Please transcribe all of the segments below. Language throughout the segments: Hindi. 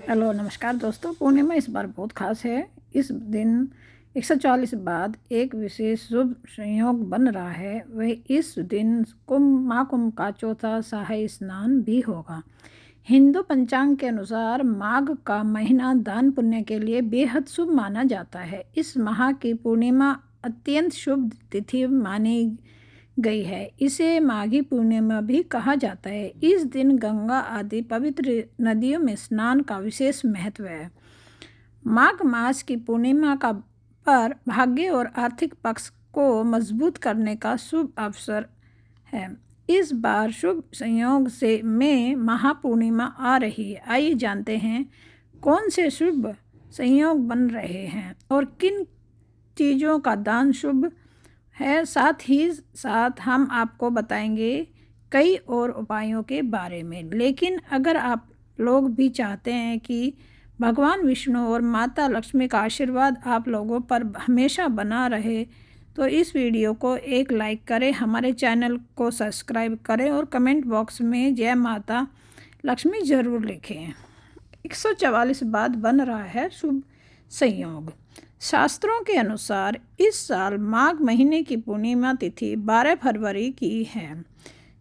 हेलो नमस्कार दोस्तों। पूर्णिमा इस बार बहुत खास है। इस दिन 144 बाद एक विशेष शुभ संयोग बन रहा है। वह इस दिन महाकुंभ का चौथा शाही स्नान भी होगा। हिंदू पंचांग के अनुसार माघ का महीना दान पुण्य के लिए बेहद शुभ माना जाता है। इस माह की पूर्णिमा अत्यंत शुभ तिथि मानी गई है। इसे माघी पूर्णिमा भी कहा जाता है। इस दिन गंगा आदि पवित्र नदियों में स्नान का विशेष महत्व है। माघ मास की पूर्णिमा का पर भाग्य और आर्थिक पक्ष को मजबूत करने का शुभ अवसर है। इस बार शुभ संयोग से में महापूर्णिमा आ रही है। आइए जानते हैं कौन से शुभ संयोग बन रहे हैं और किन चीज़ों का दान शुभ है। साथ ही साथ हम आपको बताएंगे कई और उपायों के बारे में। लेकिन अगर आप लोग भी चाहते हैं कि भगवान विष्णु और माता लक्ष्मी का आशीर्वाद आप लोगों पर हमेशा बना रहे तो इस वीडियो को एक लाइक करें, हमारे चैनल को सब्सक्राइब करें और कमेंट बॉक्स में जय माता लक्ष्मी ज़रूर लिखें। 144 बाद बन रहा है शुभ संयोग। शास्त्रों के अनुसार इस साल माघ महीने की पूर्णिमा तिथि 12 फरवरी की है,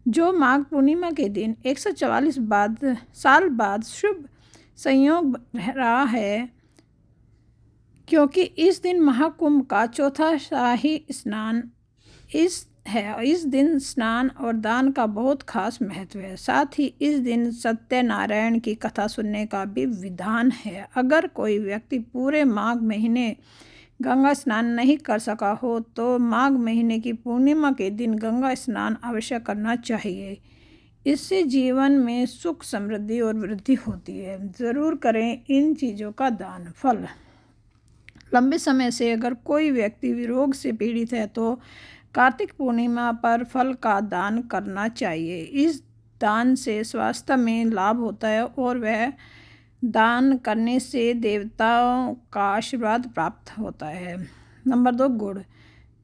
जो माघ पूर्णिमा के दिन 144 साल बाद शुभ संयोग रहा है, क्योंकि इस दिन महाकुंभ का चौथा शाही स्नान इस दिन स्नान और दान का बहुत खास महत्व है। साथ ही इस दिन सत्यनारायण की कथा सुनने का भी विधान है। अगर कोई व्यक्ति पूरे माघ महीने गंगा स्नान नहीं कर सका हो तो माघ महीने की पूर्णिमा के दिन गंगा स्नान अवश्य करना चाहिए। इससे जीवन में सुख समृद्धि और वृद्धि होती है। ज़रूर करें इन चीज़ों का दान। फल। लंबे समय से अगर कोई व्यक्ति रोग से पीड़ित है तो कार्तिक पूर्णिमा पर फल का दान करना चाहिए। इस दान से स्वास्थ्य में लाभ होता है और वह दान करने से देवताओं का आशीर्वाद प्राप्त होता है। नंबर 2, गुड़।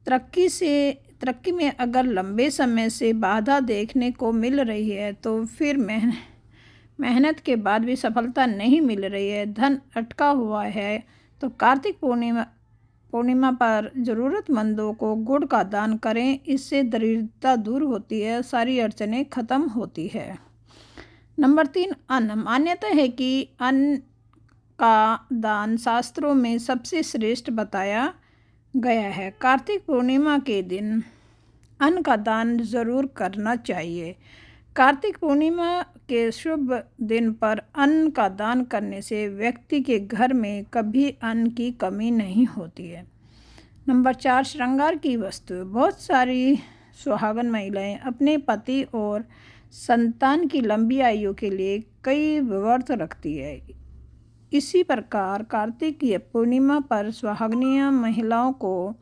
तरक्की में अगर लंबे समय से बाधा देखने को मिल रही है तो फिर मेहनत के बाद भी सफलता नहीं मिल रही है, धन अटका हुआ है, तो कार्तिक पूर्णिमा पर ज़रूरतमंदों को गुड़ का दान करें। इससे दरिद्रता दूर होती है, सारी अड़चनें खत्म होती है। नंबर 3, अन्न। मान्यता है कि अन्न का दान शास्त्रों में सबसे श्रेष्ठ बताया गया है। कार्तिक पूर्णिमा के दिन अन्न का दान ज़रूर करना चाहिए। कार्तिक पूर्णिमा के शुभ दिन पर अन्न का दान करने से व्यक्ति के घर में कभी अन्न की कमी नहीं होती है। नंबर 4, श्रृंगार की वस्तु। बहुत सारी सुहागन महिलाएं अपने पति और संतान की लंबी आयु के लिए कई व्रत रखती है। इसी प्रकार कार्तिक की पूर्णिमा पर सुहागनीय महिलाओं को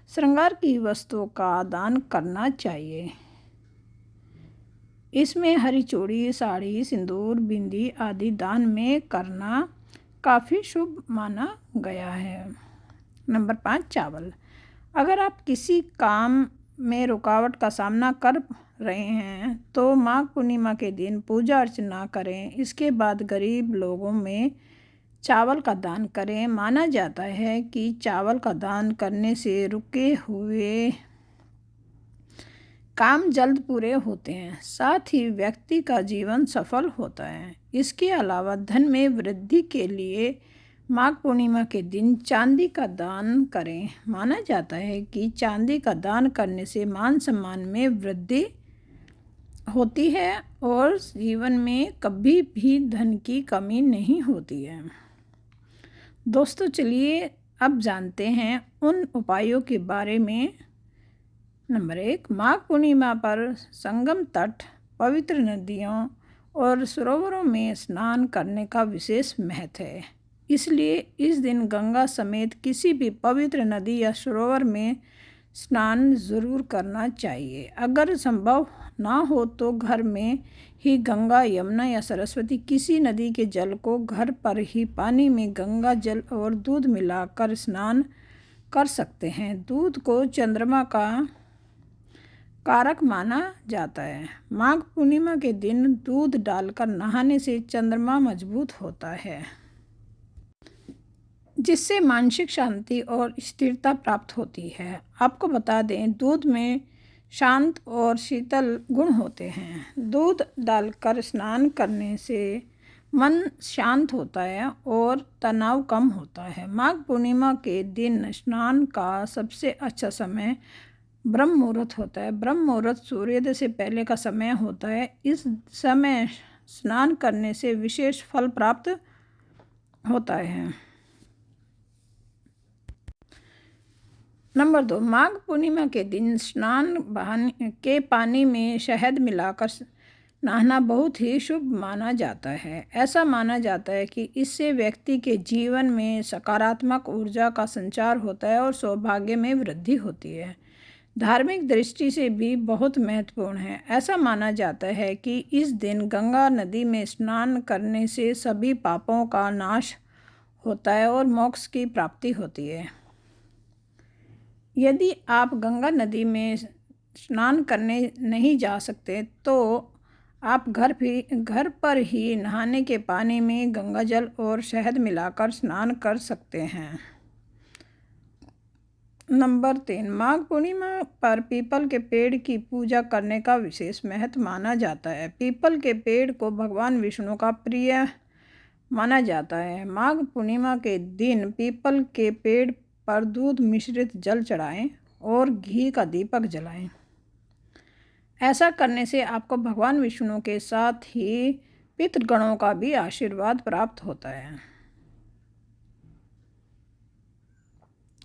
श्रृंगार की वस्तुओं का दान करना चाहिए। इसमें हरी चूड़ी, साड़ी, सिंदूर, बिंदी आदि दान में करना काफ़ी शुभ माना गया है। नंबर 5, चावल। अगर आप किसी काम में रुकावट का सामना कर रहे हैं तो माघ पूर्णिमा के दिन पूजा अर्चना करें। इसके बाद गरीब लोगों में चावल का दान करें। माना जाता है कि चावल का दान करने से रुके हुए काम जल्द पूरे होते हैं, साथ ही व्यक्ति का जीवन सफल होता है। इसके अलावा धन में वृद्धि के लिए माघ पूर्णिमा के दिन चांदी का दान करें। माना जाता है कि चांदी का दान करने से मान सम्मान में वृद्धि होती है और जीवन में कभी भी धन की कमी नहीं होती है। दोस्तों चलिए अब जानते हैं उन उपायों के बारे में। नंबर 1, माघ पूर्णिमा पर संगम तट, पवित्र नदियों और सरोवरों में स्नान करने का विशेष महत्व है। इसलिए इस दिन गंगा समेत किसी भी पवित्र नदी या सरोवर में स्नान ज़रूर करना चाहिए। अगर संभव ना हो तो घर में ही गंगा, यमुना या सरस्वती किसी नदी के जल को घर पर ही पानी में गंगा जल और दूध मिलाकर स्नान कर सकते हैं। दूध को चंद्रमा का कारक माना जाता है। माघ पूर्णिमा के दिन दूध डालकर नहाने से चंद्रमा मजबूत होता है। जिससे मानसिक शांति और स्थिरता प्राप्त होती है। आपको बता दें, दूध में शांत और शीतल गुण होते हैं। दूध डालकर स्नान करने से मन शांत होता है और तनाव कम होता है। माघ पूर्णिमा के दिन स्नान का सबसे अच्छा समय ब्रह्म मुहूर्त होता है। ब्रह्म मुहूर्त सूर्योदय से पहले का समय होता है। इस समय स्नान करने से विशेष फल प्राप्त होता है। नंबर 2, माघ पूर्णिमा के दिन स्नान बहाने के पानी में शहद मिलाकर नहाना बहुत ही शुभ माना जाता है। ऐसा माना जाता है कि इससे व्यक्ति के जीवन में सकारात्मक ऊर्जा का संचार होता है और सौभाग्य में वृद्धि होती है। धार्मिक दृष्टि से भी बहुत महत्वपूर्ण है। ऐसा माना जाता है कि इस दिन गंगा नदी में स्नान करने से सभी पापों का नाश होता है और मोक्ष की प्राप्ति होती है। यदि आप गंगा नदी में स्नान करने नहीं जा सकते तो आप घर पर ही नहाने के पानी में गंगाजल और शहद मिलाकर स्नान कर सकते हैं। नंबर 3, माघ पूर्णिमा पर पीपल के पेड़ की पूजा करने का विशेष महत्व माना जाता है। पीपल के पेड़ को भगवान विष्णु का प्रिय माना जाता है। माघ पूर्णिमा के दिन पीपल के पेड़ पर दूध मिश्रित जल चढ़ाएं और घी का दीपक जलाएं। ऐसा करने से आपको भगवान विष्णु के साथ ही पितृगणों का भी आशीर्वाद प्राप्त होता है।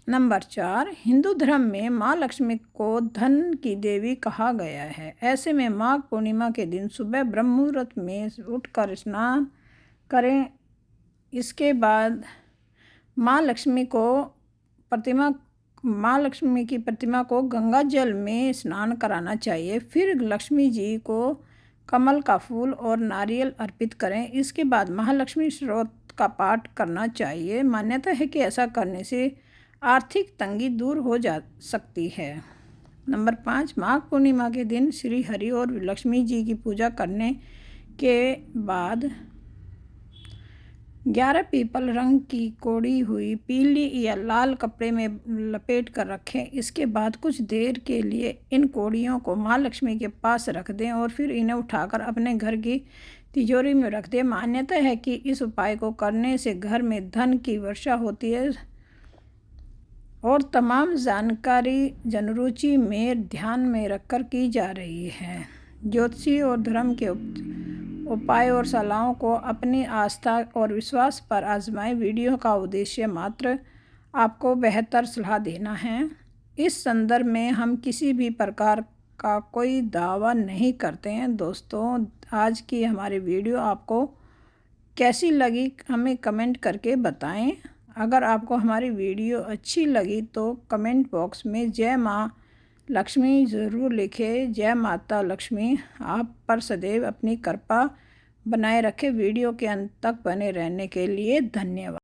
नंबर 4, हिंदू धर्म में माँ लक्ष्मी को धन की देवी कहा गया है। ऐसे में माघ पूर्णिमा के दिन सुबह ब्रह्म मुहूर्त में उठकर स्नान करें। इसके बाद माँ लक्ष्मी की प्रतिमा को गंगा जल में स्नान कराना चाहिए। फिर लक्ष्मी जी को कमल का फूल और नारियल अर्पित करें। इसके बाद महालक्ष्मी स्तोत्र का पाठ करना चाहिए। मान्यता है कि ऐसा करने से आर्थिक तंगी दूर हो जा सकती है। नंबर 5, माघ पूर्णिमा के दिन श्री हरि और लक्ष्मी जी की पूजा करने के बाद 11 पीपल रंग की कोड़ी हुई पीली या लाल कपड़े में लपेट कर रखें। इसके बाद कुछ देर के लिए इन कोड़ियों को माँ लक्ष्मी के पास रख दें और फिर इन्हें उठाकर अपने घर की तिजोरी में रख दें। मान्यता है कि इस उपाय को करने से घर में धन की वर्षा होती है। और तमाम जानकारी जनरुचि में ध्यान में रखकर की जा रही है। ज्योतिषी और धर्म के उपाय और सलाहों को अपनी आस्था और विश्वास पर आजमाएं। वीडियो का उद्देश्य मात्र आपको बेहतर सलाह देना है। इस संदर्भ में हम किसी भी प्रकार का कोई दावा नहीं करते हैं। दोस्तों, आज की हमारी वीडियो आपको कैसी लगी हमें कमेंट करके बताएं। अगर आपको हमारी वीडियो अच्छी लगी तो कमेंट बॉक्स में जय माँ लक्ष्मी ज़रूर लिखें। जय माता लक्ष्मी आप पर सदैव अपनी कृपा बनाए रखे। वीडियो के अंत तक बने रहने के लिए धन्यवाद।